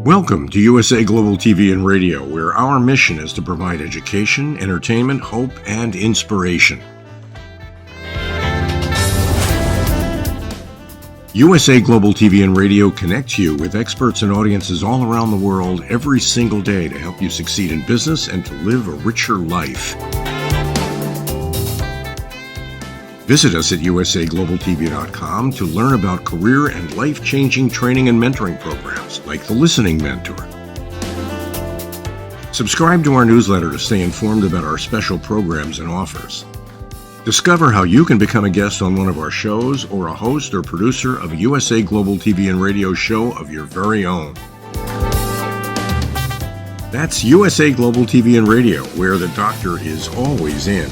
Welcome to USA Global TV and Radio, where our mission is to provide education, entertainment, hope, and inspiration. USA Global TV and Radio connects you with experts and audiences all around the world every single day to help you succeed in business and to live a richer life. Visit us at usaglobaltv.com to learn about career and life-changing training and mentoring programs like the Listening Mentor. Subscribe to our newsletter to stay informed about our special programs and offers. Discover how you can become a guest on one of our shows or a host or producer of a USA Global TV and Radio show of your very own. That's USA Global TV and Radio, where the doctor is always in.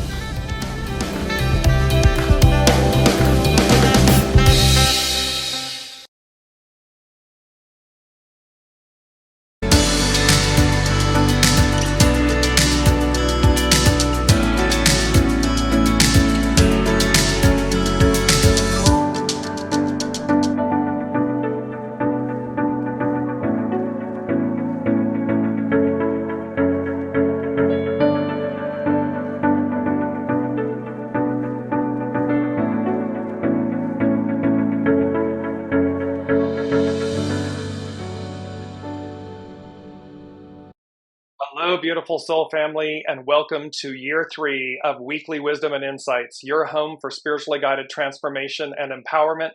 Hello, beautiful soul family, and welcome to year 3 of Weekly Wisdom and Insights, your home for spiritually guided transformation and empowerment.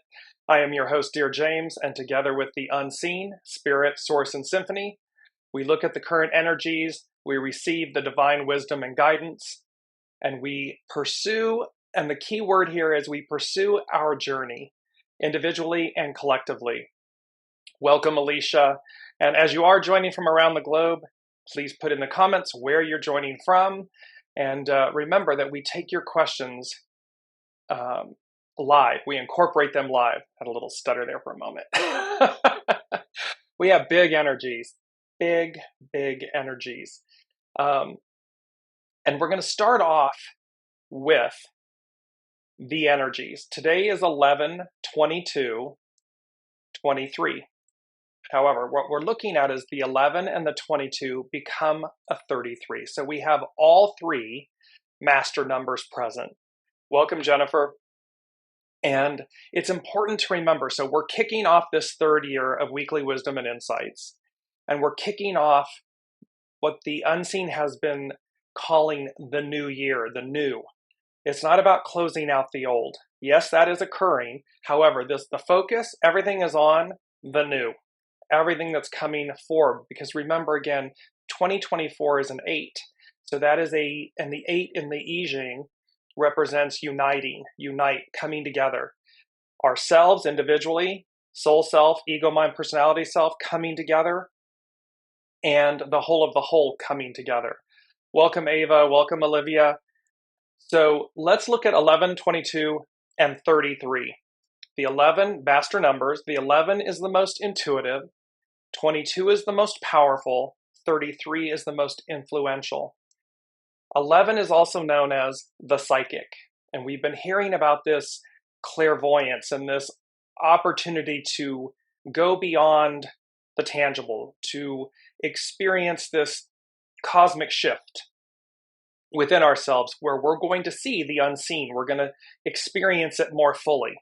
I am your host, Dearjames, and together with the unseen, Spirit, Source, and Symphony, we look at the current energies, we receive the divine wisdom and guidance, and we pursue, and the key word here is we pursue our journey, individually and collectively. Welcome, Alicia, and as you are joining from around the globe, please put in the comments where you're joining from. And remember that we take your questions live. We incorporate them live. Had a little stutter there for a moment. We have big energies, big energies. And we're going to start off with the energies. Today is 11/22/23. However, what we're looking at is the 11 and the 22 become a 33. So we have all three master numbers present. Welcome, Jennifer. And it's important to remember, so we're kicking off this 3rd year of Weekly Wisdom and Insights. And we're kicking off what the unseen has been calling the new year, the new. It's not about closing out the old. Yes, that is occurring. However, the focus, everything is on the new. Everything that's coming forward, because remember again, 2024 is an 8. So that is and the 8 in the I Ching represents uniting, unite, coming together. Ourselves individually, soul self, ego, mind, personality self coming together, and the whole of the whole coming together. Welcome, Ava. Welcome, Olivia. So let's look at 11, 22, and 33. The 11, master numbers, the 11 is the most intuitive, 22 is the most powerful, 33 is the most influential. 11 is also known as the psychic, and we've been hearing about this clairvoyance and this opportunity to go beyond the tangible, to experience this cosmic shift within ourselves where we're going to see the unseen, we're going to experience it more fully.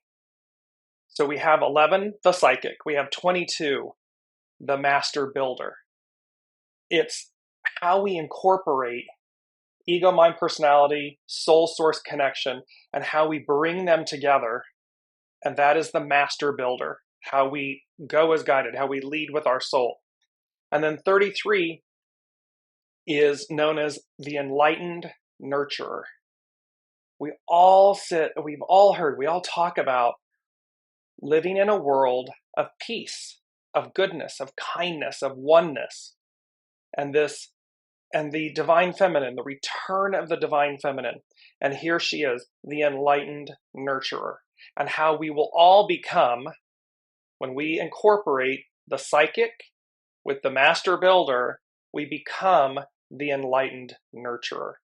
So we have 11, the psychic, we have 22, the master builder. It's how we incorporate ego, mind, personality, soul, source connection, and how we bring them together. And that is the master builder, how we go as guided, how we lead with our soul. And then 33 is known as the enlightened nurturer. We've all heard, we all talk about living in a world of peace, of goodness, of kindness, of oneness, and the divine feminine, the return of the divine feminine. And here she is, the enlightened nurturer, and how we will all become, when we incorporate the psychic with the master builder, we become the enlightened nurturer.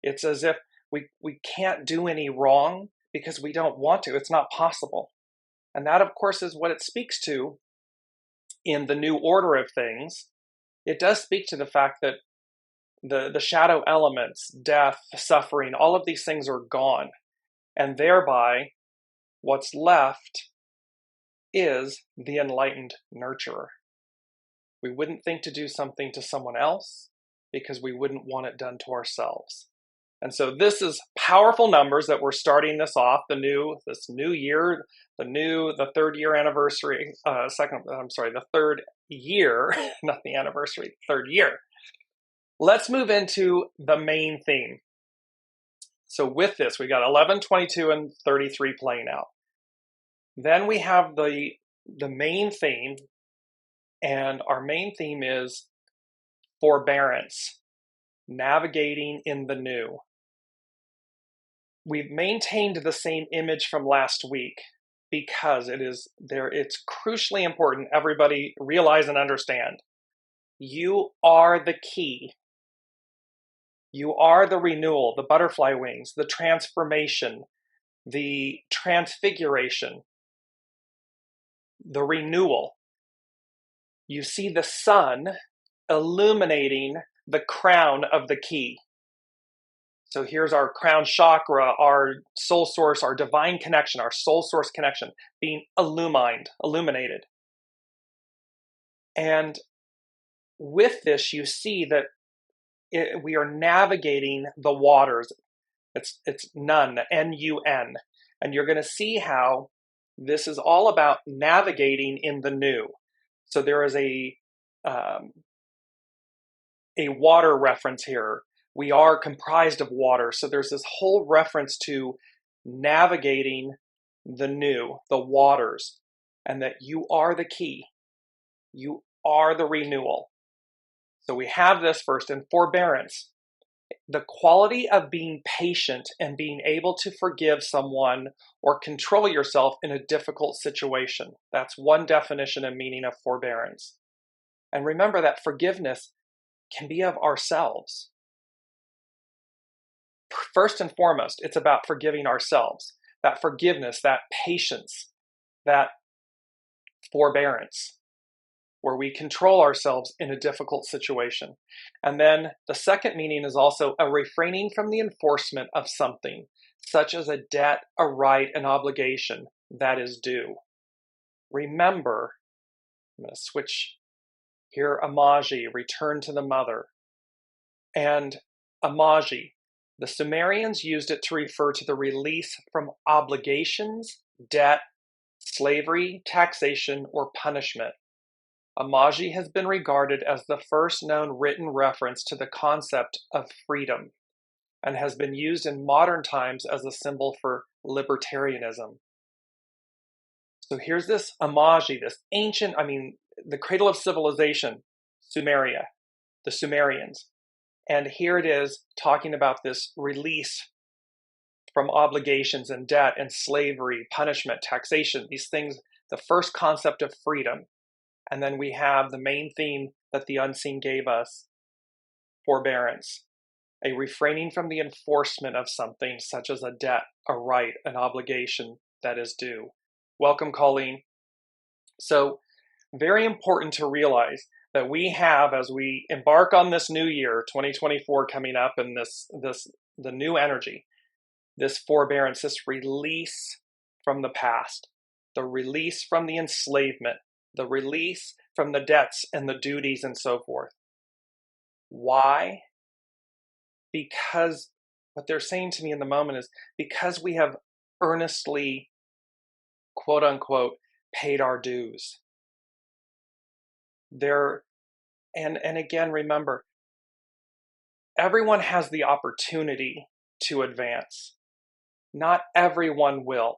It's as if we can't do any wrong because we don't want to. It's not possible. And that, of course, is what it speaks to in the new order of things, it does speak to the fact that the shadow elements, death, suffering, all of these things are gone. And thereby, what's left is the enlightened nurturer. We wouldn't think to do something to someone else because we wouldn't want it done to ourselves. And so this is powerful numbers that we're starting this off, this new year, the third year anniversary, the third year, not the anniversary, third year. Let's move into the main theme. So with this, we got 11, 22, and 33 playing out. Then we have the main theme, and our main theme is forbearance, navigating in the new. We've maintained the same image from last week because it's crucially important everybody realize and understand. You are the key. You are the renewal, the butterfly wings, the transformation, the transfiguration, the renewal. You see the sun illuminating the crown of the key. So here's our crown chakra, our soul source, our divine connection, our soul source connection being illuminated. And with this, you see that we are navigating the waters. It's Nun, N-U-N. And you're going to see how this is all about navigating in the new. So there is a water reference here. We are comprised of water. So there's this whole reference to navigating the new, the waters, and that you are the key. You are the renewal. So we have this first in forbearance. The quality of being patient and being able to forgive someone or control yourself in a difficult situation. That's one definition and meaning of forbearance. And remember that forgiveness can be of ourselves. First and foremost, it's about forgiving ourselves. That forgiveness, that patience, that forbearance, where we control ourselves in a difficult situation. And then the second meaning is also a refraining from the enforcement of something, such as a debt, a right, an obligation that is due. Remember, I'm going to switch here, Amaji, return to the mother. And Amaji, the Sumerians used it to refer to the release from obligations, debt, slavery, taxation, or punishment. Amaji has been regarded as the first known written reference to the concept of freedom and has been used in modern times as a symbol for libertarianism. So here's this Amaji, this ancient, the cradle of civilization, Sumeria, the Sumerians. And here it is talking about this release from obligations and debt and slavery, punishment, taxation, these things, the first concept of freedom. And then we have the main theme that the unseen gave us, forbearance, a refraining from the enforcement of something such as a debt, a right, an obligation that is due. Welcome, Colleen. So very important to realize that we have, as we embark on this new year, 2024 coming up, and the new energy, this forbearance, this release from the past, the release from the enslavement, the release from the debts and the duties and so forth. Why? Because what they're saying to me in the moment is because we have earnestly, quote unquote, paid our dues. And again, remember, everyone has the opportunity to advance. Not everyone will.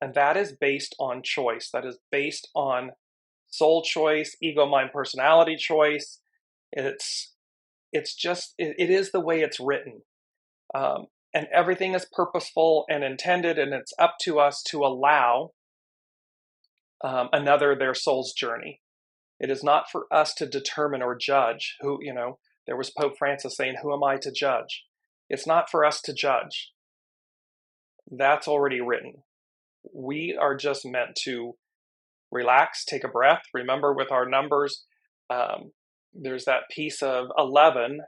And that is based on choice. That is based on soul choice, ego, mind, personality choice. It is the way it's written. And everything is purposeful and intended, and it's up to us to allow another their soul's journey. It is not for us to determine or judge who, there was Pope Francis saying, who am I to judge? It's not for us to judge. That's already written. We are just meant to Relax, take a breath. Remember, with our numbers, there's that piece of 11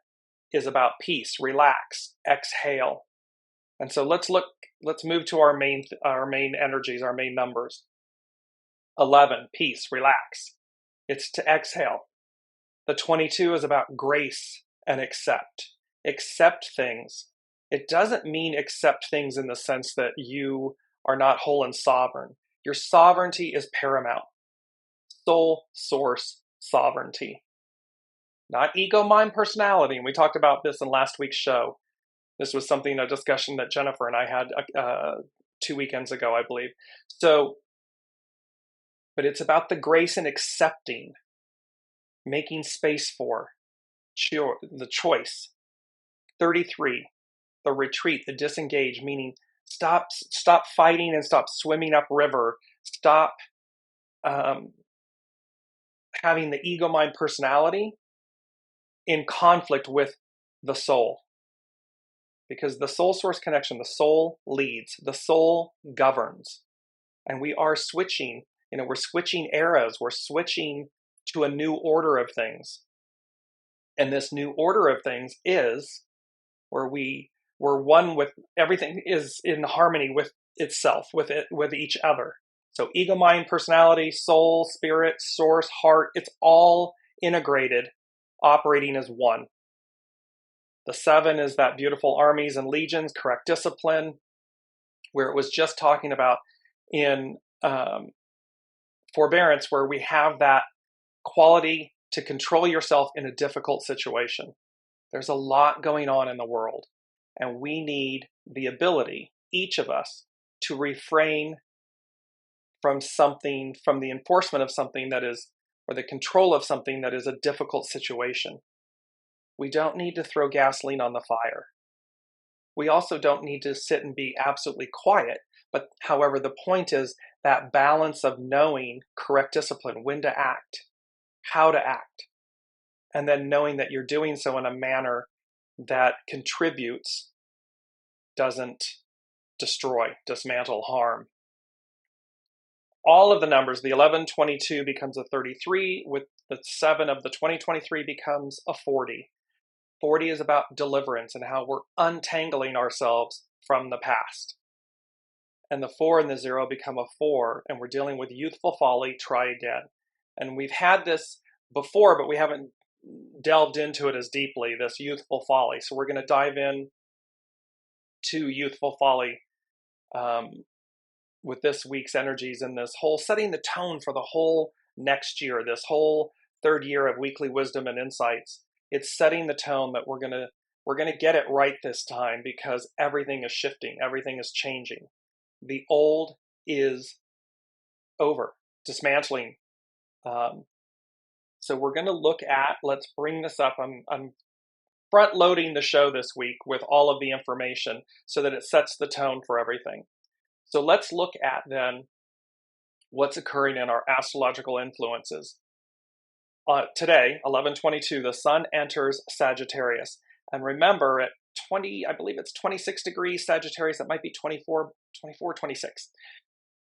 is about peace, relax, exhale. And so let's move to our main energies, our main numbers. 11, peace, relax. It's to exhale. The 22 is about grace and accept. Accept things. It doesn't mean accept things in the sense that you are not whole and sovereign. Your sovereignty is paramount. Soul source sovereignty. Not ego, mind, personality. And we talked about this in last week's show. This was a discussion that Jennifer and I had 2 weekends ago, I believe. So, but it's about the grace and accepting, making space for the choice. 33, the retreat, the disengage, meaning stop fighting and stop swimming upriver. Stop having the ego, mind, personality in conflict with the soul. Because the soul source connection, the soul leads, the soul governs. And we are switching, we're switching eras, we're switching to a new order of things. And this new order of things is where we're one with everything, is in harmony with itself, with each other. So ego, mind, personality, soul, spirit, source, heart, it's all integrated, operating as one. The 7 is that beautiful armies and legions, correct discipline, where it was just talking about in forbearance, where we have that quality to control yourself in a difficult situation. There's a lot going on in the world, and we need the ability, each of us, to refrain from something, from the enforcement of something that is, or the control of something that is a difficult situation. We don't need to throw gasoline on the fire. We also don't need to sit and be absolutely quiet. But however, the point is that balance of knowing correct discipline, when to act, how to act, and then knowing that you're doing so in a manner that contributes, doesn't destroy, dismantle, harm. All of the numbers, the 11, 22 becomes a 33, with the 7 of the 2023 becomes a 40. 40 is about deliverance and how we're untangling ourselves from the past. And the 4 and the 0 become a 4, and we're dealing with youthful folly, try again. And we've had this before, but we haven't delved into it as deeply, this youthful folly. So we're going to dive in to youthful folly with this week's energies and this whole setting the tone for the whole next year, this whole third year of weekly wisdom and insights. It's setting the tone that we're gonna get it right this time, because everything is shifting, everything is changing. The old is over, dismantling. So we're gonna look at, let's bring this up. I'm front loading the show this week with all of the information so that it sets the tone for everything. So let's look at then what's occurring in our astrological influences. Today, 11/22, the sun enters Sagittarius. And remember, at 20, I believe it's 26 degrees Sagittarius, that might be 24, 26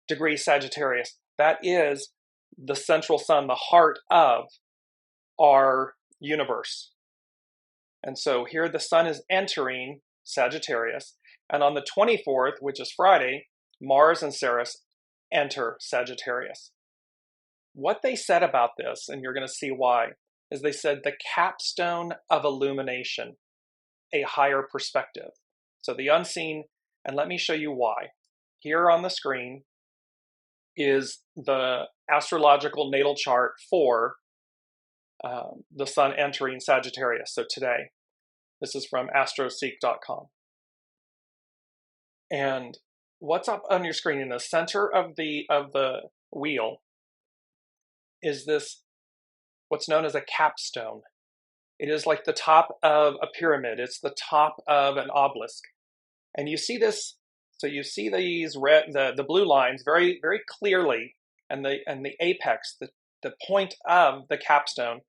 degrees Sagittarius. That is the central sun, the heart of our universe. And so here the sun is entering Sagittarius. And on the 24th, which is Friday, Mars and Ceres enter Sagittarius. What they said about this, and you're going to see why, is they said the capstone of illumination, a higher perspective. So the unseen, and let me show you why. Here on the screen is the astrological natal chart for the sun entering Sagittarius. So today, this is from astroseek.com. And what's up on your screen in the center of the wheel is this, what's known as a capstone. It is like the top of a pyramid. It's the top of an obelisk. And you see this, so you see these the blue lines very, very clearly, and the apex, the point of the capstone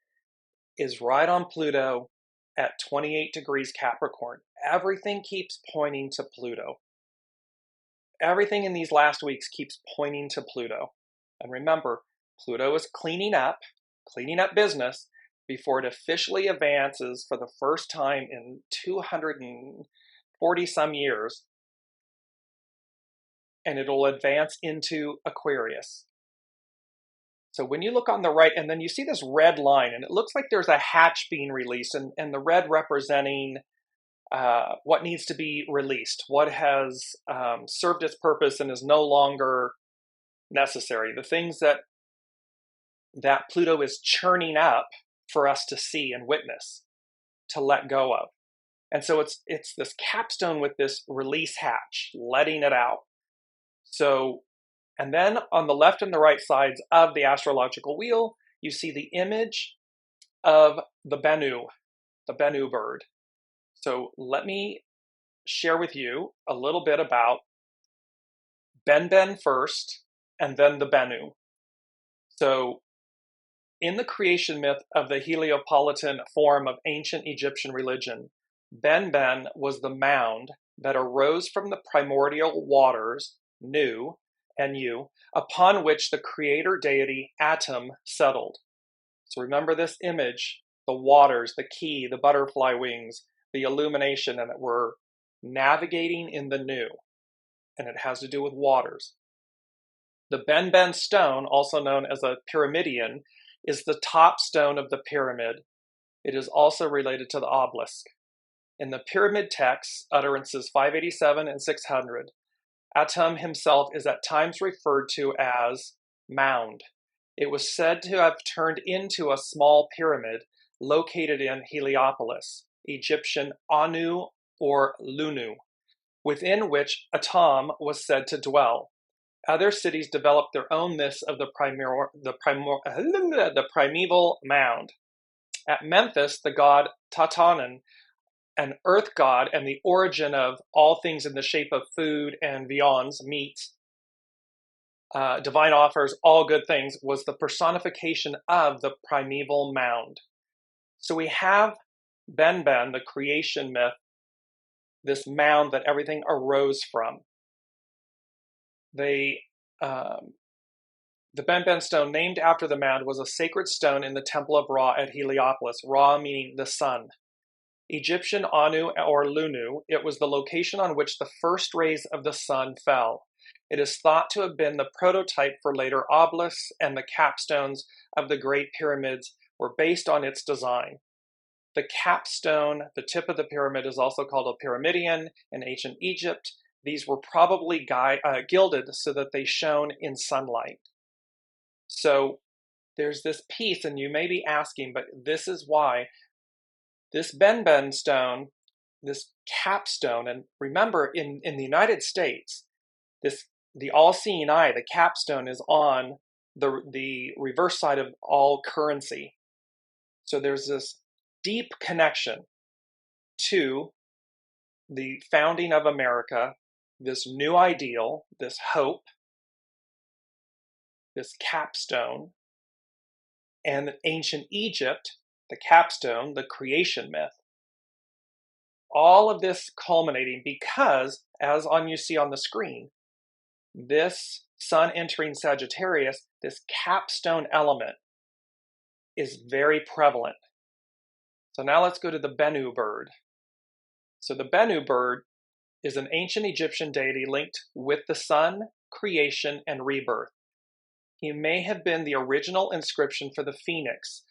is right on Pluto at 28 degrees Capricorn. Everything keeps pointing to Pluto. Everything in these last weeks keeps pointing to Pluto. And remember, Pluto is cleaning up business before it officially advances for the first time in 240 some years, and it'll advance into Aquarius. So when you look on the right, and then you see this red line, and it looks like there's a hatch being released, and the red representing what needs to be released, what has served its purpose and is no longer necessary, the things that Pluto is churning up for us to see and witness, to let go of. And so it's this capstone with this release hatch, letting it out. So, and then on the left and the right sides of the astrological wheel, you see the image of the Bennu bird. So let me share with you a little bit about Ben first, and then the Bennu. So in the creation myth of the Heliopolitan form of ancient Egyptian religion, Ben was the mound that arose from the primordial waters, Nu, N-U, upon which the creator deity Atum settled. So remember this image, the waters, the key, the butterfly wings, the illumination, and that we're navigating in the Nu, and it has to do with waters. The Ben stone, also known as a pyramidion, is the top stone of the pyramid. It is also related to the obelisk. In the pyramid texts, utterances 587 and 600, Atum himself is at times referred to as mound. It was said to have turned into a small pyramid located in Heliopolis, Egyptian Anu or Lunu, within which Atum was said to dwell. Other cities developed their own myths of the primeval mound. At Memphis, the god Tatanen, an earth god and the origin of all things in the shape of food and viands, meat, divine offers, all good things, was the personification of the primeval mound. So we have Ben, the creation myth, this mound that everything arose from. The Ben stone, named after the mound, was a sacred stone in the temple of Ra at Heliopolis, Ra meaning the sun. Egyptian Anu or Lunu, it was the location on which the first rays of the sun fell. It is thought to have been the prototype for later obelisks, and the capstones of the Great Pyramids were based on its design. The capstone, the tip of the pyramid, is also called a pyramidion in ancient Egypt. These were probably gilded so that they shone in sunlight. So there's this piece, and you may be asking, but this is why this Ben stone, this capstone, and remember in the United States, the all-seeing eye, the capstone, is on the reverse side of all currency. So there's this deep connection to the founding of America, this new ideal, this hope, this capstone, and ancient Egypt, the capstone, the creation myth. All of this culminating because, as you see on the screen, this sun entering Sagittarius, this capstone element is very prevalent. So now let's go to the Bennu bird. So the Bennu bird is an ancient Egyptian deity linked with the sun, creation, and rebirth. He may have been the original inscription for the phoenix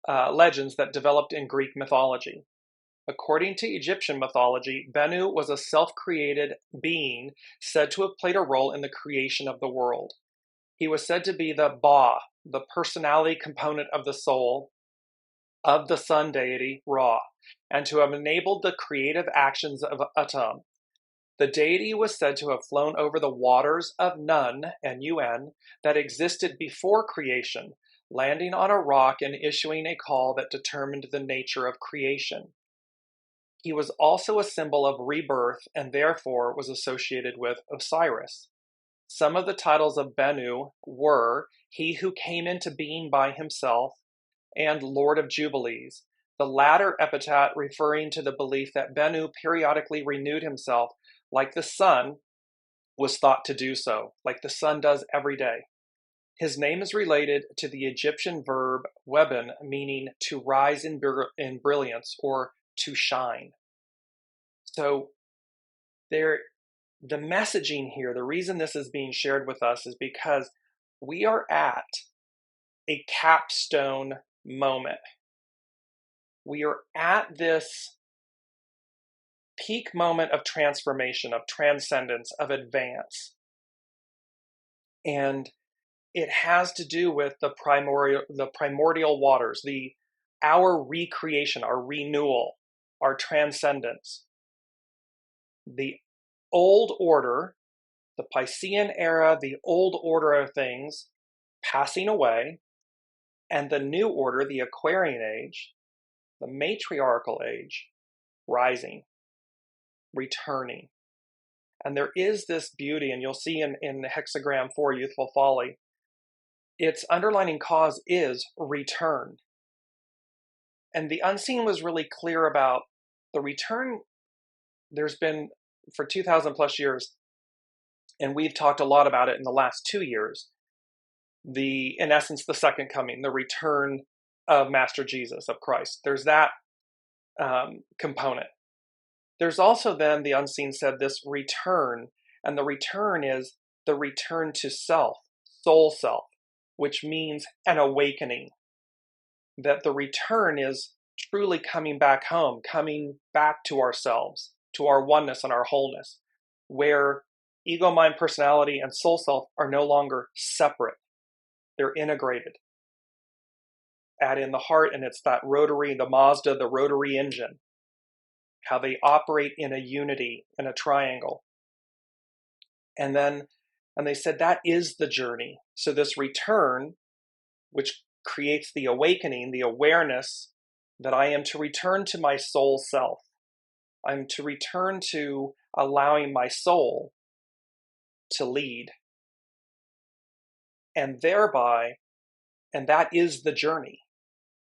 legends that developed in Greek mythology. According to Egyptian mythology, Bennu was a self-created being said to have played a role in the creation of the world. He was said to be the Ba, the personality component of the soul of the sun deity Ra, and to have enabled the creative actions of Atum. The deity was said to have flown over the waters of Nun, N-U-N, that existed before creation, landing on a rock and issuing a call that determined the nature of creation. He was also a symbol of rebirth and therefore was associated with Osiris. Some of the titles of Bennu were He Who Came Into Being by Himself and Lord of Jubilees, the latter epithet referring to the belief that Bennu periodically renewed himself like the sun was thought to do so, like the sun does every day. His name is related to the Egyptian verb weben, meaning to rise in brilliance or to shine. So the messaging here, the reason this is being shared with us is because we are at a capstone moment. We are at this peak moment of transformation, of transcendence, of advance. And it has to do with the primordial waters, our recreation, our renewal, our transcendence. The old order, the Piscean era, the old order of things passing away, and the new order, the Aquarian age, the matriarchal age, rising, returning. And there is this beauty, and you'll see in hexagram 4, Youthful Folly, its underlining cause is return. And the unseen was really clear about the return. There's been, for 2,000 plus years, and we've talked a lot about it in the last 2 years, in essence, the second coming, the return of Master Jesus, of Christ. There's that component. There's also then, the unseen said, this return, and the return is the return to self, soul self, which means an awakening. That the return is truly coming back home, coming back to ourselves, to our oneness and our wholeness, where ego, mind, personality, and soul self are no longer separate. They're integrated. Add in the heart, and it's that rotary, the Mazda, the rotary engine, how they operate in a unity, in a triangle. And they said that is the journey. So this return, which creates the awakening, the awareness that I am to return to my soul self. I'm to return to allowing my soul to lead. And thereby, and that is the journey.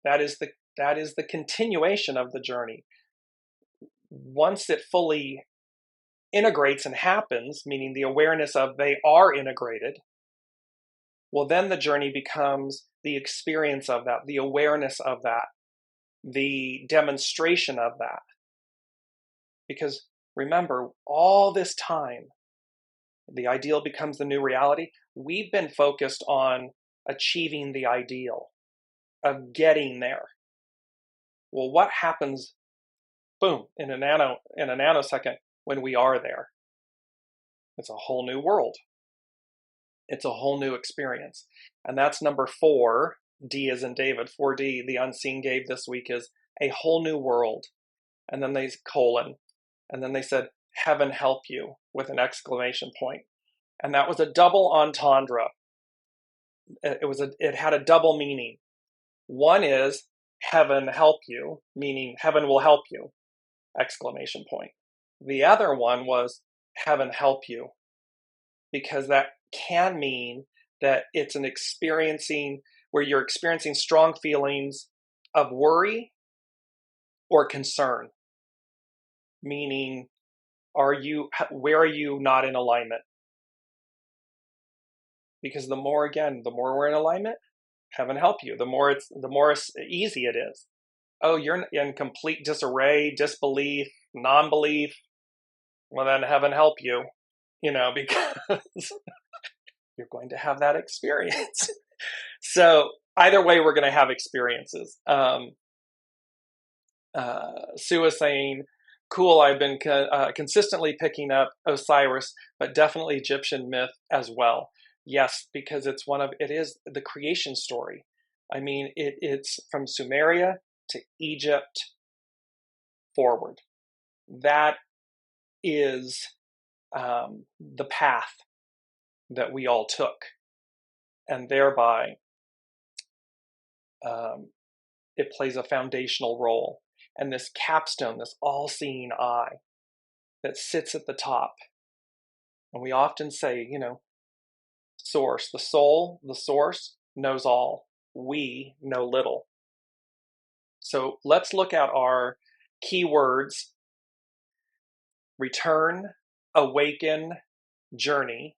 That is the continuation of the journey. Once it fully integrates and happens, meaning the awareness of they are integrated, well, then the journey becomes the experience of that, the awareness of that, the demonstration of that. Because remember, all this time, the ideal becomes the new reality. We've been focused on achieving the ideal, of getting there. Well, what happens, boom, in a nanosecond when we are there? It's a whole new world. It's a whole new experience. And that's number 4, D as in David, 4D, the unseen gave this week is a whole new world. And then they colon. And then they said, heaven help you, with an exclamation point. And that was a double entendre. It had a double meaning. One is heaven help you, meaning heaven will help you, exclamation point. The other one was heaven help you, because that can mean that it's an experiencing where you're experiencing strong feelings of worry or concern, meaning where are you not in alignment? Because the more we're in alignment, heaven help you, the more easy it is. Oh, you're in complete disarray, disbelief, non-belief. Well, then heaven help you, because you're going to have that experience. So either way, we're going to have experiences. Sue is saying, cool, I've been consistently picking up Osiris, but definitely Egyptian myth as well. Yes, because it is the creation story. I mean, it's from Sumeria to Egypt forward. That is the path that we all took. And thereby, it plays a foundational role. And this capstone, this all-seeing eye that sits at the top. And we often say, source, the soul, the source knows all. We know little. So let's look at our keywords: return, awaken, journey.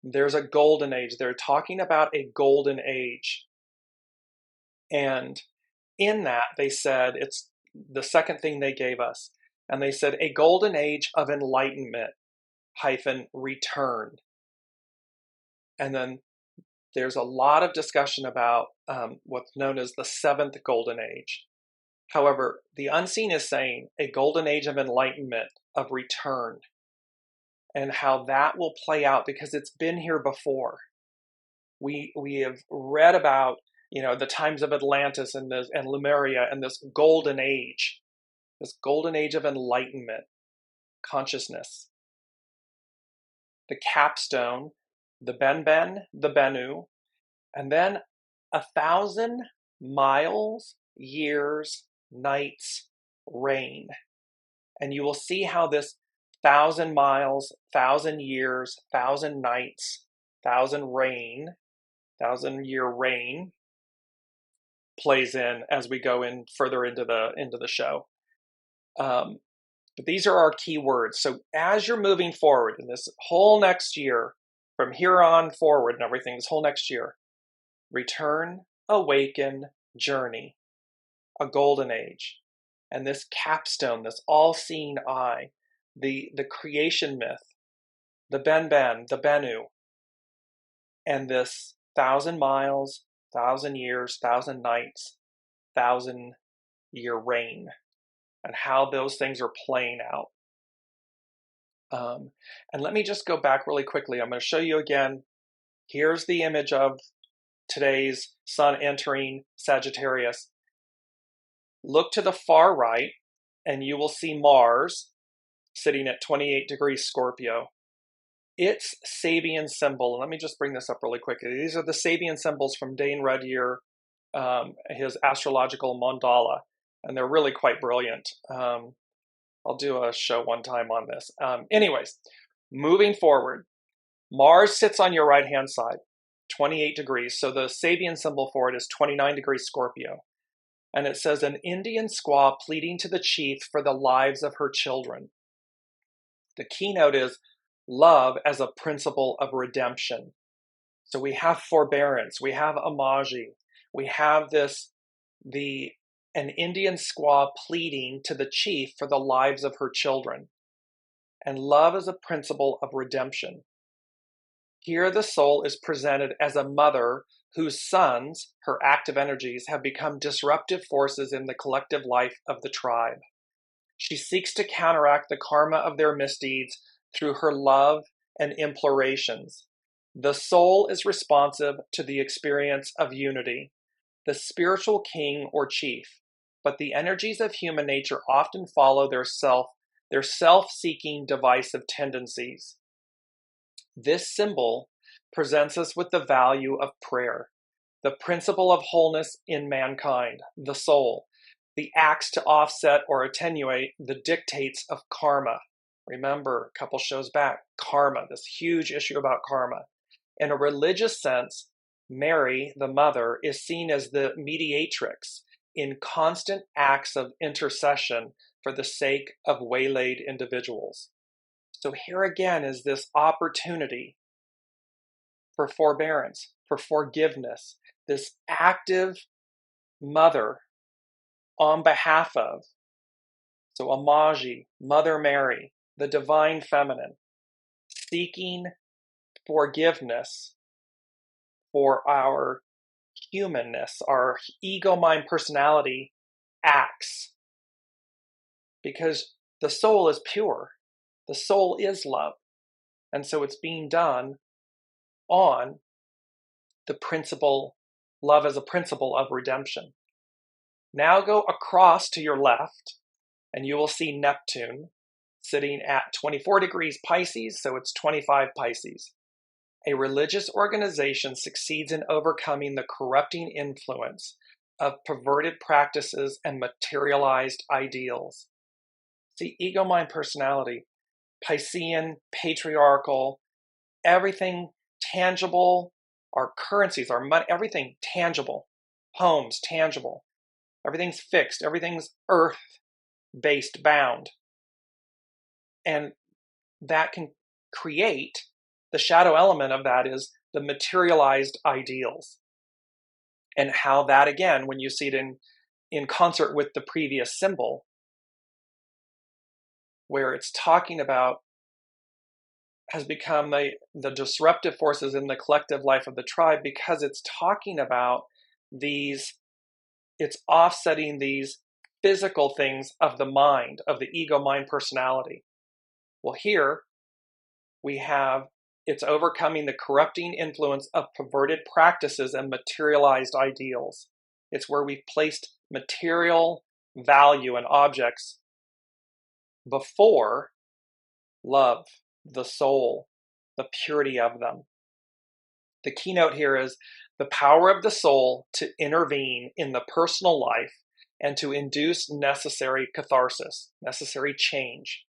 There's a golden age. They're talking about a golden age. And in that, they said, it's the second thing they gave us. And they said, a golden age of enlightenment hyphen returned. And then there's a lot of discussion about what's known as the seventh golden age. However, the unseen is saying a golden age of enlightenment, of return, and how that will play out because it's been here before. We have read about, the times of Atlantis and Lemuria and this golden age of enlightenment, consciousness. The capstone, the Benben, the Bennu, and then 1,000 miles, years, nights, reign. And you will see how this 1,000 miles, 1,000 years, 1,000 nights, 1,000-year reign plays in as we go in further into the show. But these are our key words. So as you're moving forward in this whole next year, from here on forward and everything, this whole next year, return, awaken, journey, a golden age. And this capstone, this all-seeing eye, the creation myth, the Benben, the Bennu, and this 1,000 miles, 1,000 years, 1,000 nights, 1,000-year reign, and how those things are playing out. And let me just go back really quickly. I'm going to show you again. Here's the image of today's sun entering Sagittarius. Look to the far right, and you will see Mars sitting at 28 degrees Scorpio. Its Sabian symbol, and let me just bring this up really quickly. These are the Sabian symbols from Dane Redyear, his astrological mandala, and they're really quite brilliant. I'll do a show one time on this. Anyways, moving forward, Mars sits on your right-hand side, 28 degrees. So the Sabian symbol for it is 29 degrees Scorpio. And it says, an Indian squaw pleading to the chief for the lives of her children. The keynote is love as a principle of redemption. So we have forbearance, we have amaji, we have an Indian squaw pleading to the chief for the lives of her children. And love is a principle of redemption. Here the soul is presented as a mother whose sons, her active energies, have become disruptive forces in the collective life of the tribe. She seeks to counteract the karma of their misdeeds through her love and implorations. The soul is responsive to the experience of unity, the spiritual king or chief, but the energies of human nature often follow their self-seeking divisive tendencies. This symbol presents us with the value of prayer, the principle of wholeness in mankind, the soul, the acts to offset or attenuate the dictates of karma. Remember, a couple shows back, karma, this huge issue about karma. In a religious sense, Mary, the mother, is seen as the mediatrix in constant acts of intercession for the sake of waylaid individuals. So here again is this opportunity for forbearance, for forgiveness, this active mother on behalf of, so Amaji, Mother Mary, the divine feminine, seeking forgiveness for our humanness, our ego, mind, personality acts. Because the soul is pure. The soul is love. And so it's being done on the principle, love as a principle of redemption. Now go across to your left, and you will see Neptune sitting at 24 degrees Pisces, so it's 25 Pisces. A religious organization succeeds in overcoming the corrupting influence of perverted practices and materialized ideals. See, ego, mind, personality, Piscean, patriarchal, everything tangible, our currencies, our money, everything tangible, homes, tangible, everything's fixed, everything's earth-based, bound. And that can create The shadow element of that is the materialized ideals. And how that, again, when you see it in concert with the previous symbol, where it's talking about, has become the disruptive forces in the collective life of the tribe, because it's talking about these, it's offsetting these physical things of the mind, of the ego, mind, personality. Well, here we have, it's overcoming the corrupting influence of perverted practices and materialized ideals. It's where we've placed material value in objects before love, the soul, the purity of them. The keynote here is the power of the soul to intervene in the personal life and to induce necessary catharsis, necessary change.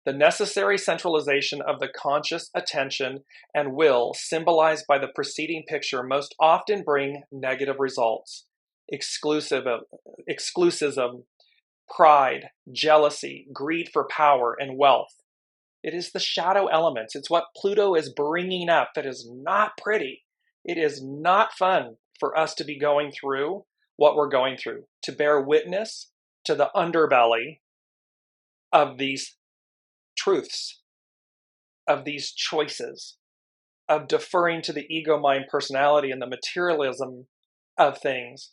The necessary centralization of the conscious attention and will, symbolized by the preceding picture, most often bring negative results. Exclusivism, pride, jealousy, greed for power and wealth. It is the shadow elements. It's what Pluto is bringing up that is not pretty. It is not fun for us to be going through what we're going through, to bear witness to the underbelly of these truths, of these choices, of deferring to the ego, mind, personality, and the materialism of things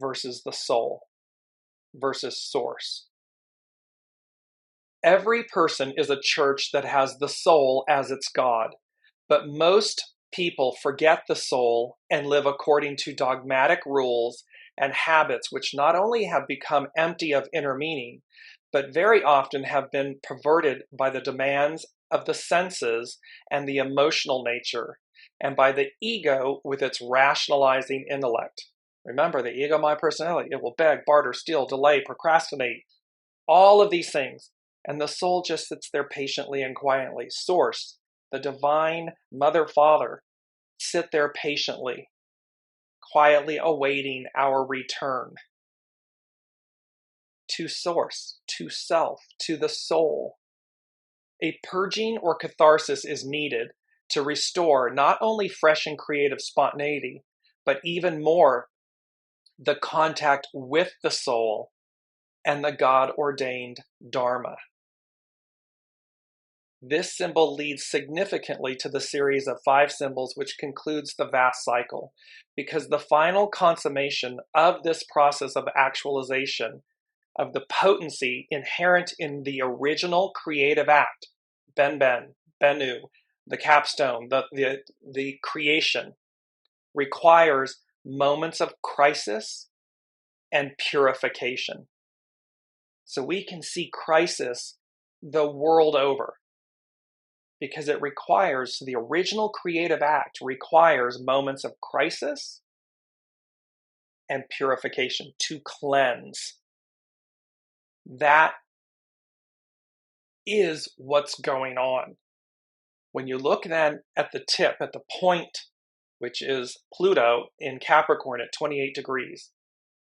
versus the soul, versus source. Every person is a church that has the soul as its God, but most people forget the soul and live according to dogmatic rules and habits, which not only have become empty of inner meaning, but very often have been perverted by the demands of the senses and the emotional nature, and by the ego with its rationalizing intellect. Remember, the ego, my personality, it will beg, barter, steal, delay, procrastinate, all of these things. And the soul just sits there patiently and quietly. Source, the divine mother, father, sit there patiently, quietly awaiting our return to source, to self, to the soul. A purging or catharsis is needed to restore not only fresh and creative spontaneity, but even more the contact with the soul and the God-ordained Dharma. This symbol leads significantly to the series of 5 symbols, which concludes the vast cycle, because the final consummation of this process of actualization of the potency inherent in the original creative act, Bennu, the capstone, the creation, requires moments of crisis and purification. So we can see crisis the world over, because it requires, the original creative act requires moments of crisis and purification to cleanse. That is what's going on. When you look then at the tip, at the point, which is Pluto in Capricorn at 28 degrees,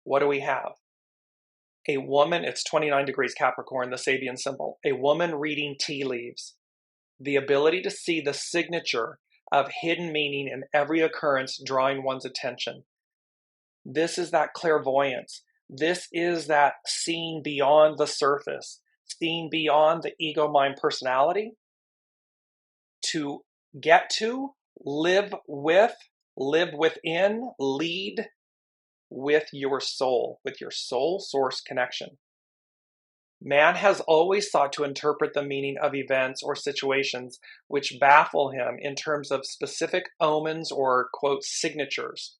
what do we have? A woman, it's 29 degrees Capricorn, the Sabian symbol, a woman reading tea leaves. The ability to see the signature of hidden meaning in every occurrence drawing one's attention. This is that clairvoyance. This is that seeing beyond the surface, seeing beyond the ego, mind, personality, to get to, live with, live within, lead with your soul source connection. Man has always sought to interpret the meaning of events or situations which baffle him in terms of specific omens or, quote, signatures.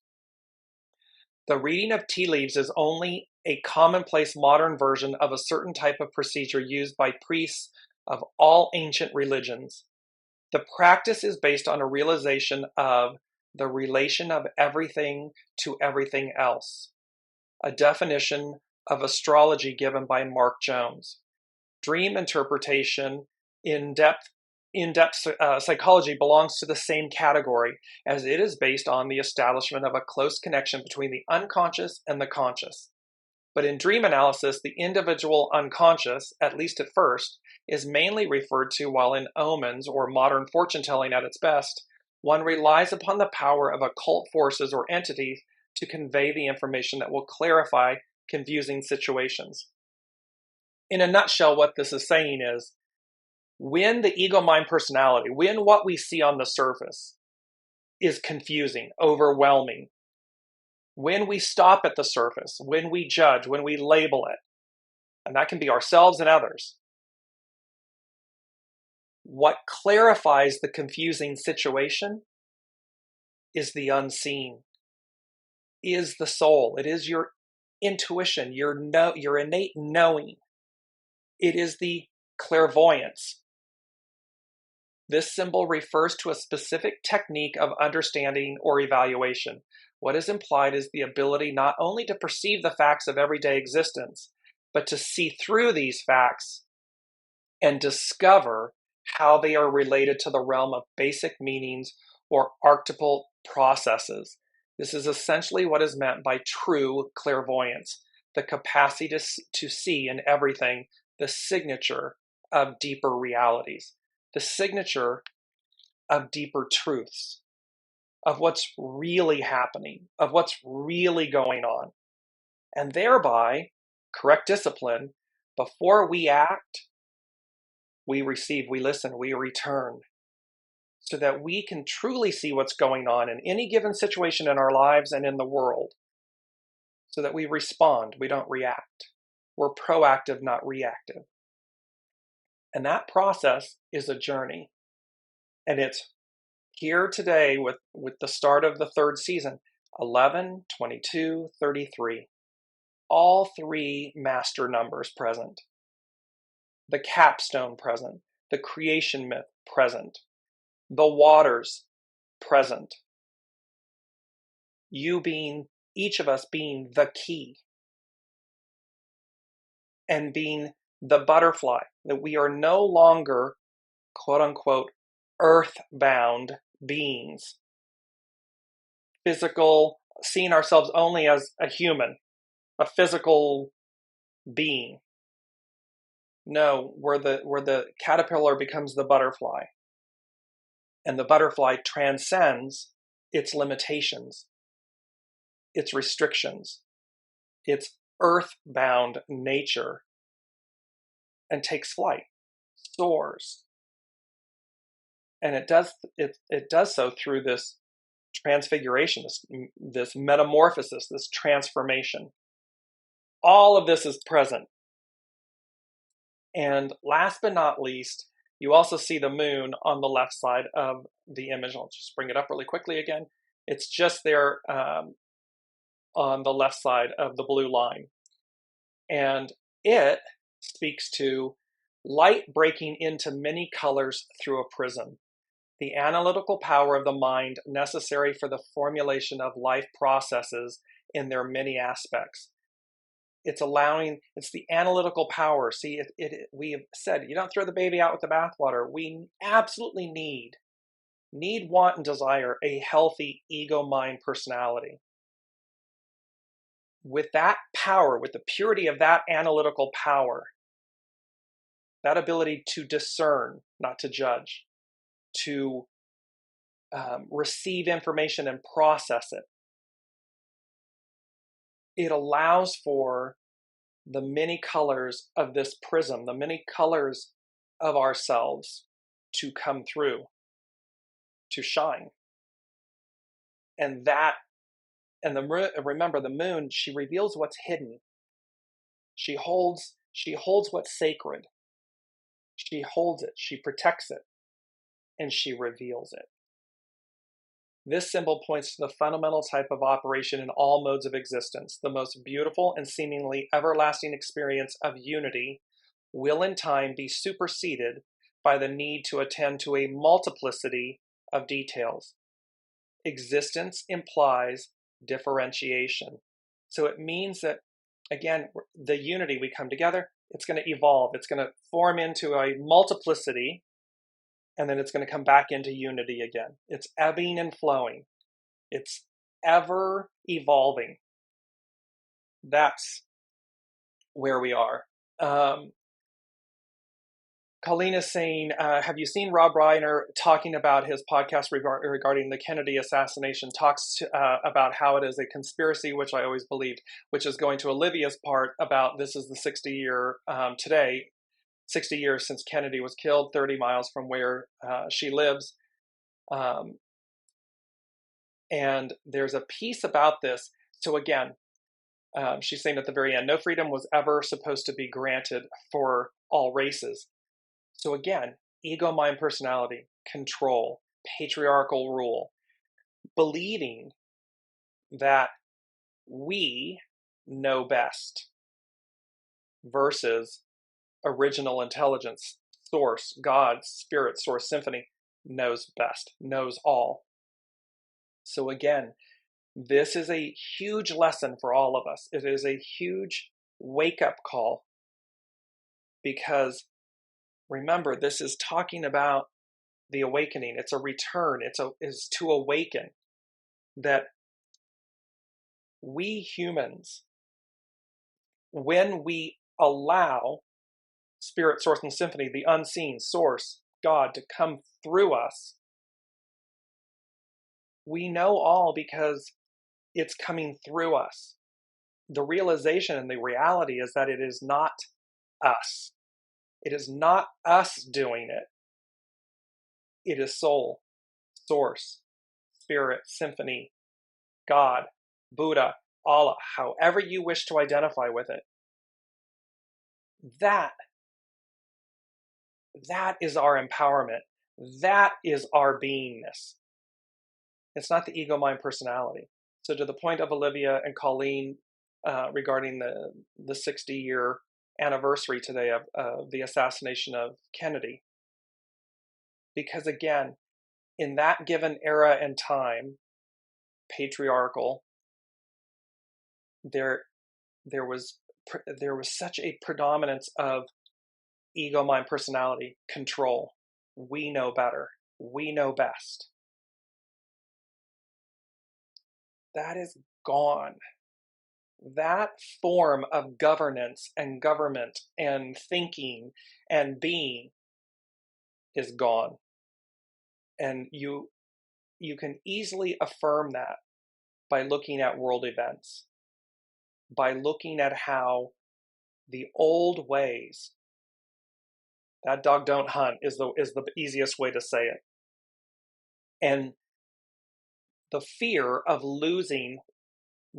The reading of tea leaves is only a commonplace modern version of a certain type of procedure used by priests of all ancient religions. The practice is based on a realization of the relation of everything to everything else, a definition of astrology given by Mark Jones. Dream interpretation, in-depth psychology belongs to the same category, as it is based on the establishment of a close connection between the unconscious and the conscious. But in dream analysis, the individual unconscious, at least at first, is mainly referred to, while in omens or modern fortune telling at its best, one relies upon the power of occult forces or entities to convey the information that will clarify confusing situations. In a nutshell, what this is saying is, when the ego mind personality, when what we see on the surface is confusing, overwhelming, when we stop at the surface, when we judge, when we label it, and that can be ourselves and others, what clarifies the confusing situation is the unseen, is the soul. It is your intuition, your innate knowing. It is the clairvoyance. This symbol refers to a specific technique of understanding or evaluation. What is implied is the ability not only to perceive the facts of everyday existence, but to see through these facts and discover how they are related to the realm of basic meanings or archetypal processes. This is essentially what is meant by true clairvoyance, the capacity to see in everything the signature of deeper realities, the signature of deeper truths, of what's really happening, of what's really going on. And thereby, correct discipline, before we act, we receive, we listen, we return, so that we can truly see what's going on in any given situation in our lives and in the world, so that we respond, we don't react. We're proactive, not reactive. And that process is a journey. And it's here today with the start of the third season, 11, 22, 33. All three master numbers present. The capstone present. The creation myth present. The waters present. You being, each of us being the key. And being the butterfly. That we are no longer, quote unquote, earthbound beings. Physical, seeing ourselves only as a human, a physical being. No, where the caterpillar becomes the butterfly. And the butterfly transcends its limitations, its restrictions, its earthbound nature, and takes flight, soars. And it does so through this transfiguration, this metamorphosis, this transformation. All of this is present. And last but not least, you also see the moon on the left side of the image. I'll just bring it up really quickly again. It's just there on the left side of the blue line. And it speaks to light breaking into many colors through a prism, the analytical power of the mind necessary for the formulation of life processes in their many aspects. It's the analytical power. See, we have said, you don't throw the baby out with the bathwater. We absolutely need, want, and desire a healthy ego-mind personality. With that power, with the purity of that analytical power, that ability to discern, not to judge, to receive information and process it, it allows for the many colors of this prism, the many colors of ourselves to come through, to shine. And remember, the moon, she reveals what's hidden. She holds what's sacred. She holds it, she protects it, and she reveals it. This symbol points to the fundamental type of operation in all modes of existence. The most beautiful and seemingly everlasting experience of unity will in time be superseded by the need to attend to a multiplicity of details. Existence implies differentiation. So it means that, again, the unity, we come together, it's going to evolve. It's going to form into a multiplicity, and then it's going to come back into unity again. It's ebbing and flowing. It's ever evolving. That's where we are. A Colleen is saying, have you seen Rob Reiner talking about his podcast regarding the Kennedy assassination? Talks about how it is a conspiracy, which I always believed, which is going to Olivia's part about this is the 60 years since Kennedy was killed, 30 miles from where she lives. And there's a piece about this. So again, she's saying at the very end, no freedom was ever supposed to be granted for all races. So again, ego, mind, personality, control, patriarchal rule, believing that we know best versus original intelligence, source, God, spirit, source, symphony, knows best, knows all. So again, this is a huge lesson for all of us. It is a huge wake-up call because remember, this is talking about the awakening. It's a return. It's to awaken that we humans, when we allow spirit, source, and symphony, the unseen source, God, to come through us, we know all because it's coming through us. The realization and the reality is that it is not us. It is not us doing it. It is soul, source, spirit, symphony, God, Buddha, Allah, however you wish to identify with it. That is our empowerment. That is our beingness. It's not the ego, mind, personality. So to the point of Olivia and Colleen regarding the 60-year anniversary today of the assassination of Kennedy. Because again, in that given era and time, patriarchal, there was such a predominance of ego, mind, personality, control. We know better. We know best. That is gone. That form of governance and government and thinking and being is gone. And you can easily affirm that by looking at world events, by looking at how the old ways, that dog don't hunt is the easiest way to say it. And the fear of losing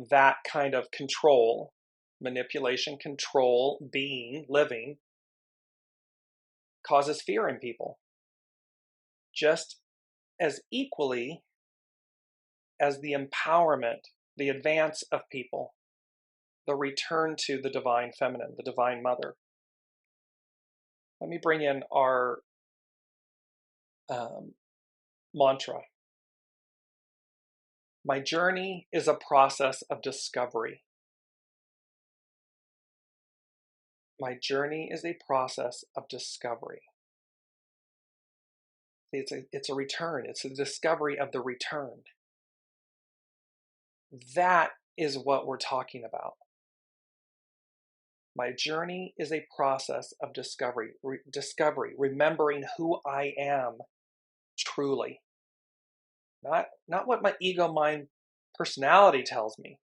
that kind of control, manipulation, control, being, living, causes fear in people. Just as equally as the empowerment, the advance of people, the return to the divine feminine, the divine mother. Let me bring in our mantra. My journey is a process of discovery. My journey is a process of discovery. It's a return. It's a discovery of the return. That is what we're talking about. My journey is a process of discovery, remembering who I am truly. Not what my ego, mind, personality tells me,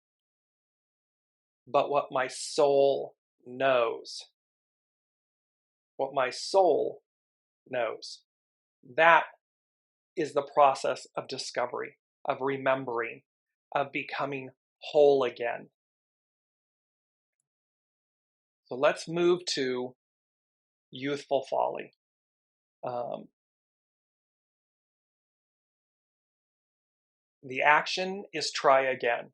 but what my soul knows. What my soul knows. That is the process of discovery, of remembering, of becoming whole again. So let's move to youthful folly. The action is try again.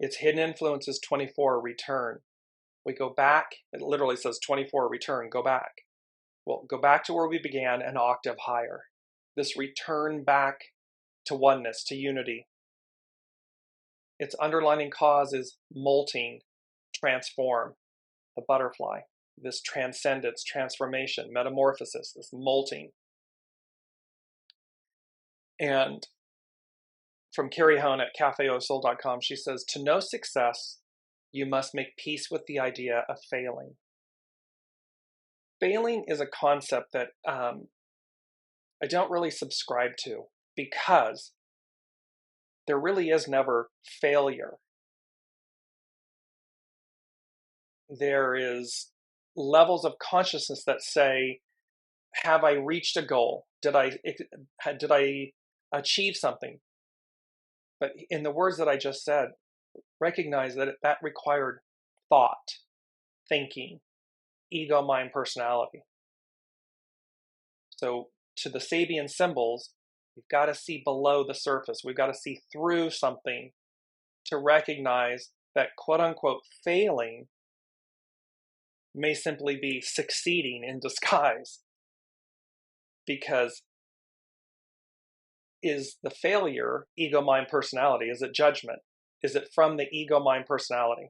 It's hidden influences 24, return. We go back, it literally says 24, return, go back. Well, go back to where we began, an octave higher. This return back to oneness, to unity. Its underlining cause is molting, transform, the butterfly. This transcendence, transformation, metamorphosis, this molting. And from Carrie Hone at cafeausoul.com, she says, to know success, you must make peace with the idea of failing. failing is a concept that I don't really subscribe to, because there really is never failure. There is levels of consciousness that say, have I reached a goal? Did I achieve something? But in the words that I just said, recognize that that required thought, thinking, ego, mind, personality. So to the Sabian symbols, we've got to see below the surface. We've got to see through something to recognize that quote unquote failing may simply be succeeding in disguise. Because is the failure ego, mind, personality? Is it judgment? Is it from the ego, mind, personality?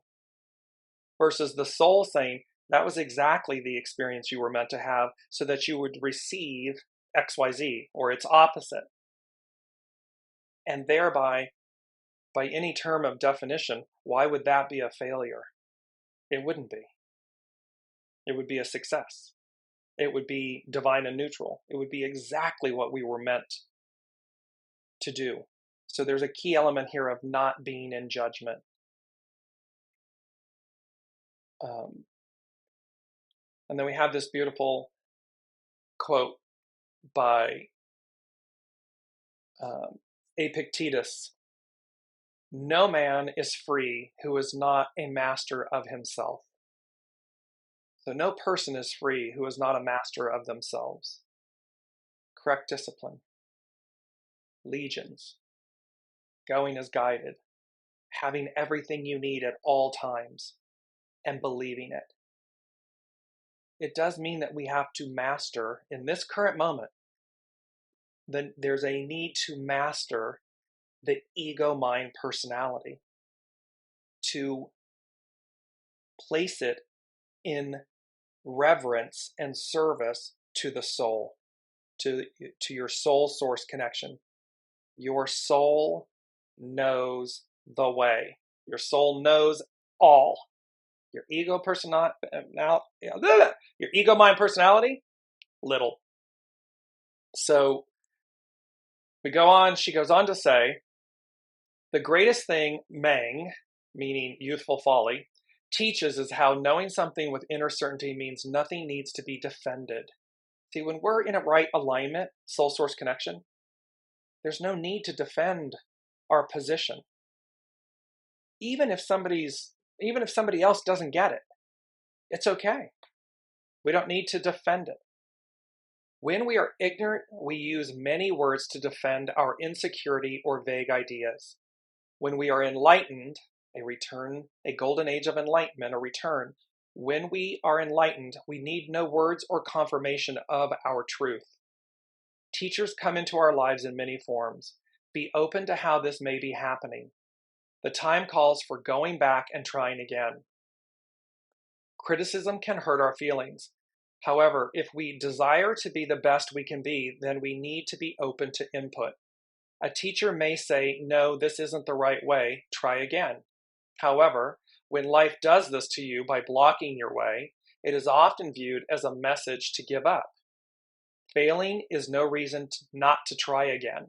Versus the soul saying, that was exactly the experience you were meant to have so that you would receive XYZ or its opposite. And thereby, by any term of definition, why would that be a failure? It wouldn't be. It would be a success. It would be divine and neutral. It would be exactly what we were meant to do. So there's a key element here of not being in judgment. And then we have this beautiful quote by Epictetus. No man is free who is not a master of himself. So no person is free who is not a master of themselves. Correct discipline. Legions. Going as guided. Having everything you need at all times. And believing it. It does mean that we have to master, in this current moment, then there's a need to master the ego, mind, personality. To place it in reverence and service to the soul, to your soul source connection. Your soul knows the way. Your soul knows all. Your ego your ego, mind, personality, little. So we go on. She goes on to say, the greatest thing Meng, meaning youthful folly, teaches is how knowing something with inner certainty means nothing needs to be defended. See, when we're in a right alignment, soul source connection, there's no need to defend our position. Even if somebody else doesn't get it, it's okay. We don't need to defend it. When we are ignorant, we use many words to defend our insecurity or vague ideas. When we are enlightened, a golden age of enlightenment, a return. When we are enlightened, we need no words or confirmation of our truth. Teachers come into our lives in many forms. Be open to how this may be happening. The time calls for going back and trying again. Criticism can hurt our feelings. However, if we desire to be the best we can be, then we need to be open to input. A teacher may say, no, this isn't the right way, try again. However, when life does this to you by blocking your way, it is often viewed as a message to give up. Failing is no reason not to try again.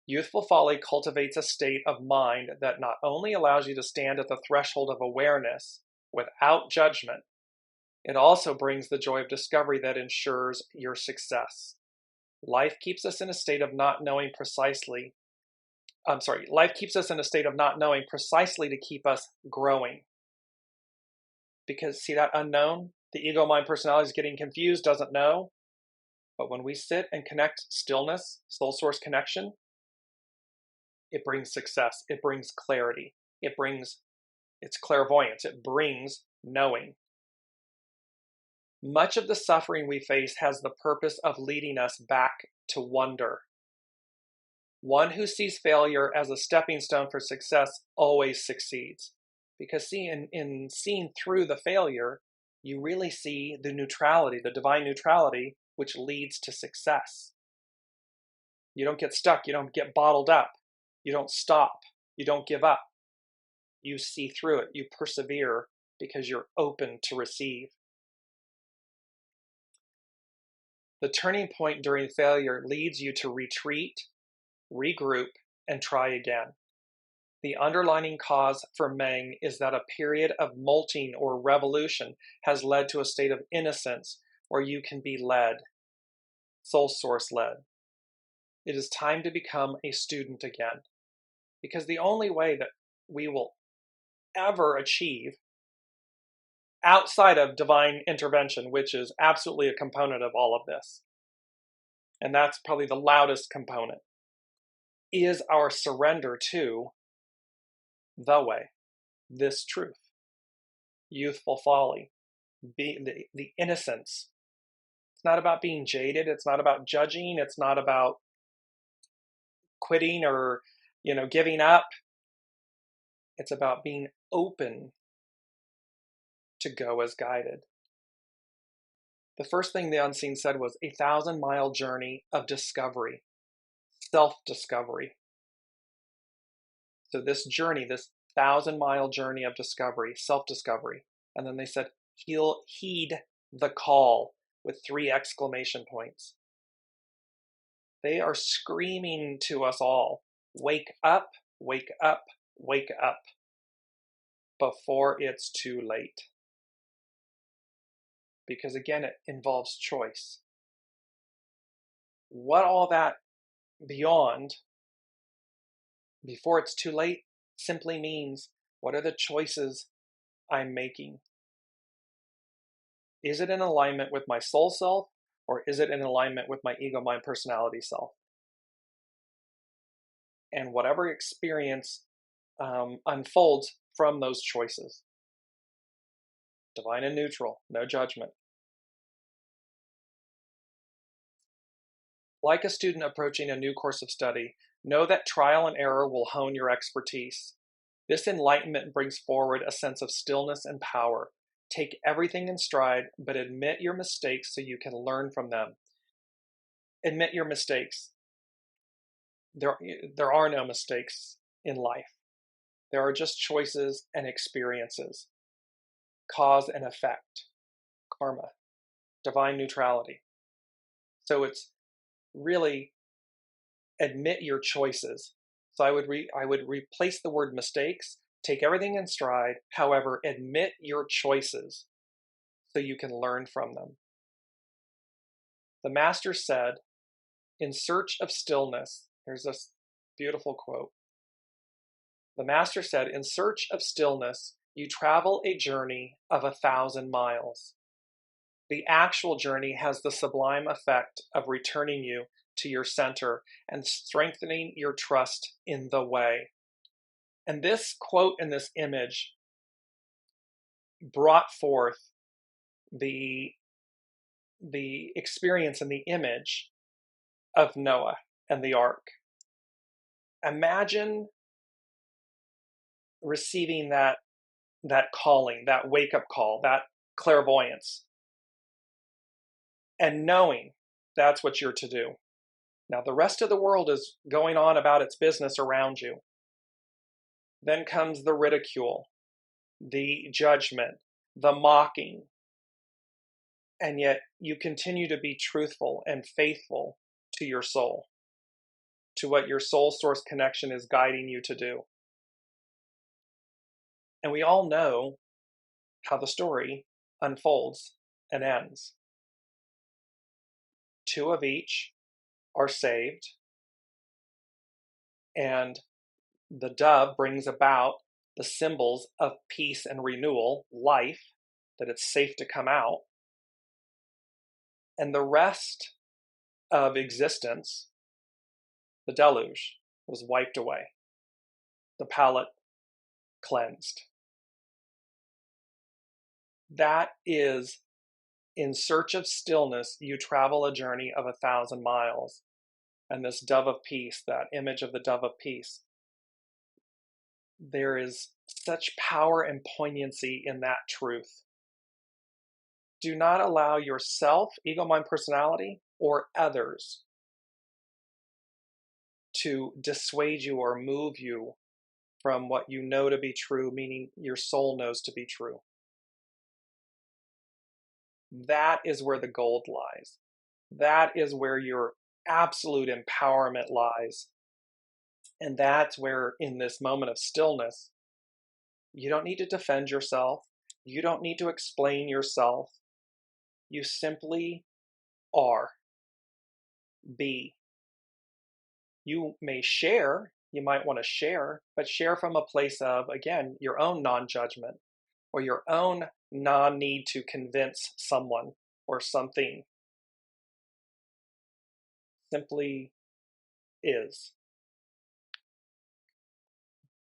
Youthful folly cultivates a state of mind that not only allows you to stand at the threshold of awareness without judgment, it also brings the joy of discovery that ensures your success. Life keeps us in a state of not knowing precisely. Life keeps us in a state of not knowing precisely to keep us growing. Because see that unknown? The ego, mind, personality is getting confused, doesn't know. But when we sit and connect stillness, soul source connection, it brings success. It brings clarity. It's clairvoyance. It brings knowing. Much of the suffering we face has the purpose of leading us back to wonder. One who sees failure as a stepping stone for success always succeeds. Because see, in seeing through the failure, you really see the neutrality, the divine neutrality, which leads to success. You don't get stuck. You don't get bottled up. You don't stop. You don't give up. You see through it. You persevere because you're open to receive. The turning point during failure leads you to retreat, regroup, and try again. The underlying cause for Meng is that a period of molting or revolution has led to a state of innocence where you can be led, soul source led. It is time to become a student again, because the only way that we will ever achieve outside of divine intervention, which is absolutely a component of all of this, and that's probably the loudest component, is our surrender to the way, this truth, youthful folly, the innocence. It's not about being jaded. It's not about judging. It's not about quitting or, giving up. It's about being open to go as guided. The first thing the unseen said was 1,000-mile journey of discovery, self-discovery. So this journey, this 1,000-mile journey of discovery, self-discovery. And then they said, heed the call with 3 exclamation points. They are screaming to us all, wake up, wake up, wake up, before it's too late. Because again, it involves choice. What all that beyond, before it's too late, simply means, what are the choices I'm making? Is it in alignment with my soul self, or is it in alignment with my ego, mind, personality self? And whatever experience unfolds from those choices. Divine and neutral, no judgment. Like a student approaching a new course of study, know that trial and error will hone your expertise. This enlightenment brings forward a sense of stillness and power. Take everything in stride, but admit your mistakes so you can learn from them. Admit your mistakes. There are no mistakes in life. There are just choices and experiences. Cause and effect. Karma. Divine neutrality. So it's really admit your choices. So I would replace the word mistakes, take everything in stride, however, admit your choices so you can learn from them. The master said, in search of stillness, here's this beautiful quote. The master said, in search of stillness, you travel a journey of 1,000 miles. The actual journey has the sublime effect of returning you to your center and strengthening your trust in the way. And this quote and this image brought forth the experience and the image of Noah and the ark. Imagine receiving that calling, that wake-up call, that clairvoyance, and knowing that's what you're to do. Now, the rest of the world is going on about its business around you. Then comes the ridicule, the judgment, the mocking. And yet you continue to be truthful and faithful to your soul, to what your soul source connection is guiding you to do. And we all know how the story unfolds and ends. 2 of each are saved, and the dove brings about the symbols of peace and renewal, life, that it's safe to come out. And the rest of existence, the deluge, was wiped away. The palate cleansed. That is, in search of stillness, you travel a journey of 1,000 miles. And this dove of peace, that image of the dove of peace, there is such power and poignancy in that truth. Do not allow yourself, ego, mind, personality, or others to dissuade you or move you from what you know to be true, meaning your soul knows to be true. That is where the gold lies. That is where your absolute empowerment lies. And that's where, in this moment of stillness, you don't need to defend yourself. You don't need to explain yourself. You simply are. Be. You may share, you might want to share, but share from a place of, again, your own non-judgment or your own non-need to convince someone or something. Simply is.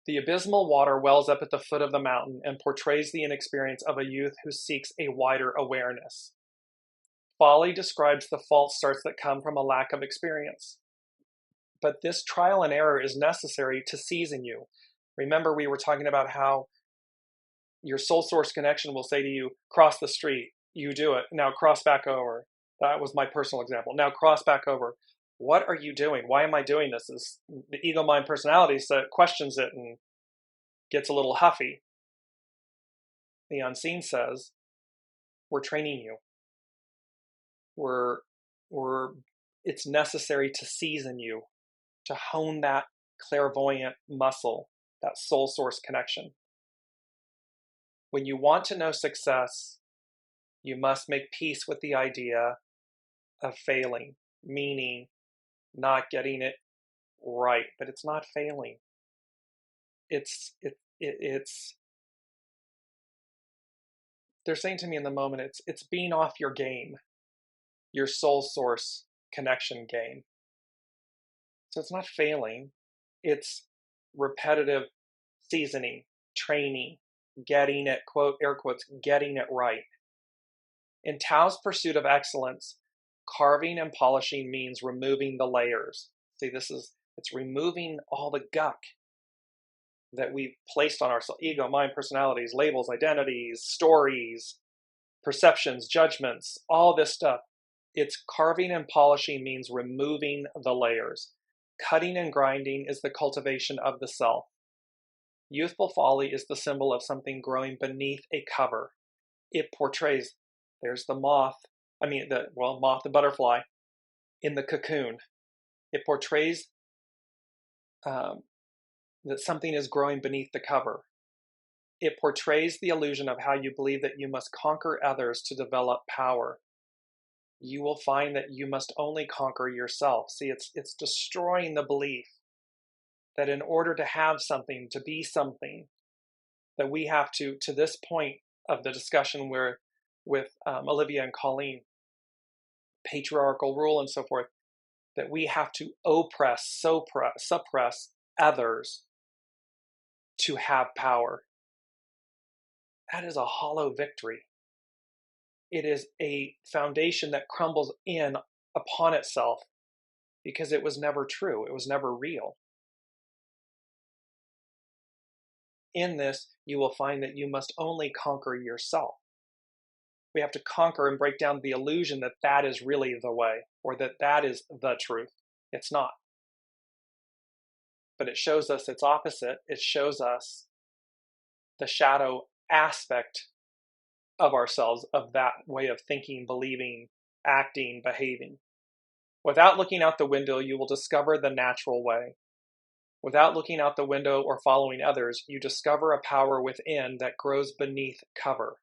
The abysmal water wells up at the foot of the mountain and portrays the inexperience of a youth who seeks a wider awareness. Folly describes the false starts that come from a lack of experience. But this trial and error is necessary to season you. Remember, we were talking about how your soul source connection will say to you, cross the street. You do it. Now cross back over. That was my personal example. Now cross back over. What are you doing? Why am I doing this? Is the ego mind personality that questions it and gets a little huffy. The unseen says, we're training you. It's necessary to season you, to hone that clairvoyant muscle, that soul source connection. When you want to know success, you must make peace with the idea of failing, meaning not getting it right, but it's not failing. It's they're saying to me in the moment, it's being off your game, your soul source connection game. So it's not failing, it's repetitive seasoning, training, getting it, quote, air quotes, getting it right. In Tao's pursuit of excellence, carving and polishing means removing the layers. See, it's removing all the guck that we've placed on ourselves, ego, mind, personalities, labels, identities, stories, perceptions, judgments, all this stuff. It's carving and polishing means removing the layers. Cutting and grinding is the cultivation of the self. Youthful folly is the symbol of something growing beneath a cover. It portrays, there's the moth, the butterfly in the cocoon. It portrays that something is growing beneath the cover. It portrays the illusion of how you believe that you must conquer others to develop power. You will find that you must only conquer yourself. See, it's destroying the belief that in order to have something, to be something, that we have to this point of the discussion with Olivia and Colleen, patriarchal rule and so forth, that we have to suppress others to have power. That is a hollow victory. It is a foundation that crumbles in upon itself because it was never true. It was never real. In this, you will find that you must only conquer yourself. We have to conquer and break down the illusion that that is really the way, or that is the truth. It's not. But it shows us its opposite. It shows us the shadow aspect of ourselves, of that way of thinking, believing, acting, behaving. Without looking out the window, you will discover the natural way. Without looking out the window or following others, you discover a power within that grows beneath cover.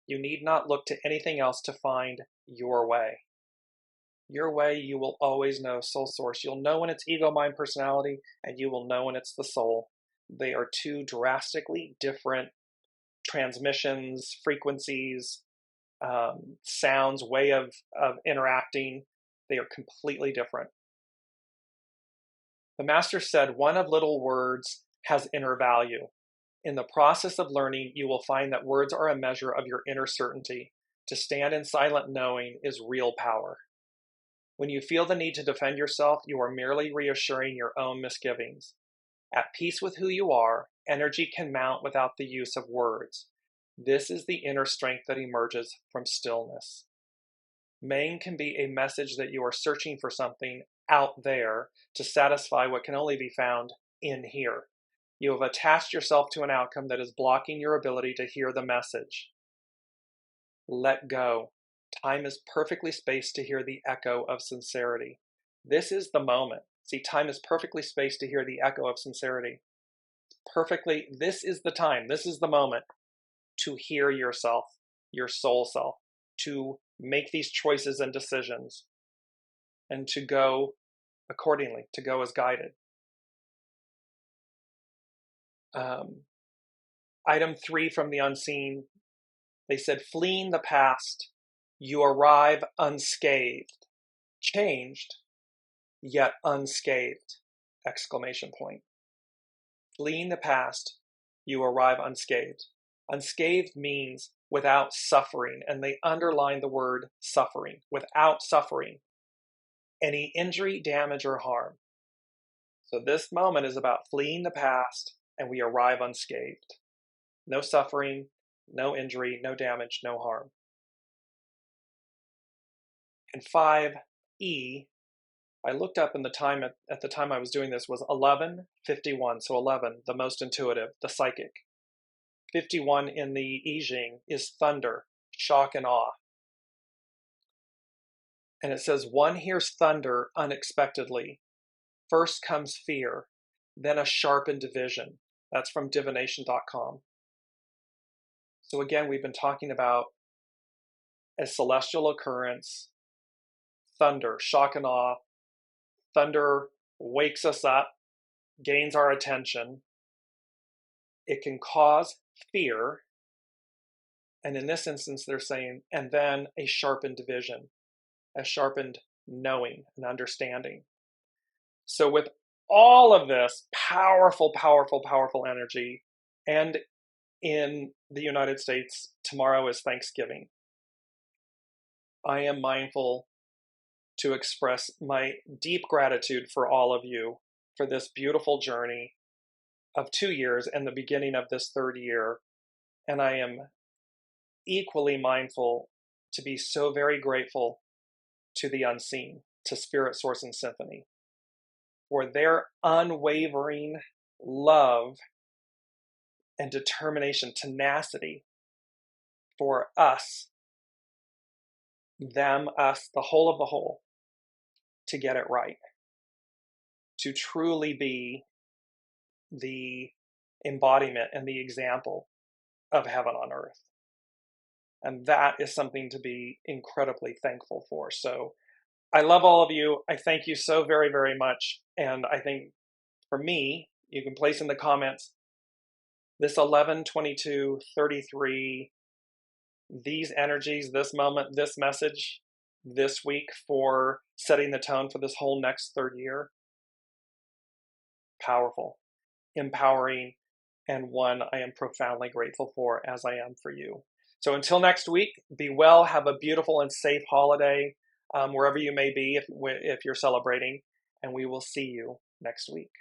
You need not look to anything else to find your way. Your way, you will always know soul source. You'll know when it's ego, mind, personality, and you will know when it's the soul. They are two drastically different transmissions, frequencies, sounds, way of interacting. They are completely different. The master said, one of little words has inner value. In the process of learning, you will find that words are a measure of your inner certainty. To stand in silent knowing is real power. When you feel the need to defend yourself, you are merely reassuring your own misgivings. At peace with who you are, energy can mount without the use of words. This is the inner strength that emerges from stillness. Main can be a message that you are searching for something out there to satisfy what can only be found in here. You have attached yourself to an outcome that is blocking your ability to hear the message. Let go. Time is perfectly spaced to hear the echo of sincerity. This is the moment. See, time is perfectly spaced to hear the echo of sincerity. This is the time, this is the moment to hear yourself, your soul self, to make these choices and decisions, and to go accordingly, to go as guided. Item 3 from the unseen, they said, fleeing the past, you arrive unscathed, changed, yet unscathed, exclamation point. Fleeing the past, you arrive unscathed. Unscathed means without suffering, and they underline the word suffering, without suffering, any injury, damage, or harm. So this moment is about fleeing the past, and we arrive unscathed. No suffering, no injury, no damage, no harm. And 5E, I looked up in the time at the time I was doing this was 11:51. So 11, the most intuitive, the psychic. 51 in the I Ching is thunder, shock and awe. And it says, one hears thunder unexpectedly. First comes fear, then a sharpened vision. That's from divination.com. So again, we've been talking about a celestial occurrence, thunder, shock and awe. Thunder wakes us up, gains our attention. It can cause fear. And in this instance, they're saying, and then a sharpened vision, a sharpened knowing and understanding. So with all of this powerful, powerful, powerful energy, and in the United States, tomorrow is Thanksgiving, I am mindful to express my deep gratitude for all of you for this beautiful journey of 2 years and the beginning of this 3rd year. And I am equally mindful to be so very grateful to the unseen, to Spirit, Source, and Symphony, for their unwavering love and determination, tenacity for us, them, us, the whole of the whole, to get it right, to truly be the embodiment and the example of heaven on earth. And that is something to be incredibly thankful for. So I love all of you. I thank you so very, very much. And I think for me, you can place in the comments this 11, 22, 33, these energies, this moment, this message, this week for setting the tone for this whole next 3rd year. Powerful, empowering, and one I am profoundly grateful for, as I am for you. So until next week, be well, have a beautiful and safe holiday, wherever you may be if you're celebrating, and we will see you next week.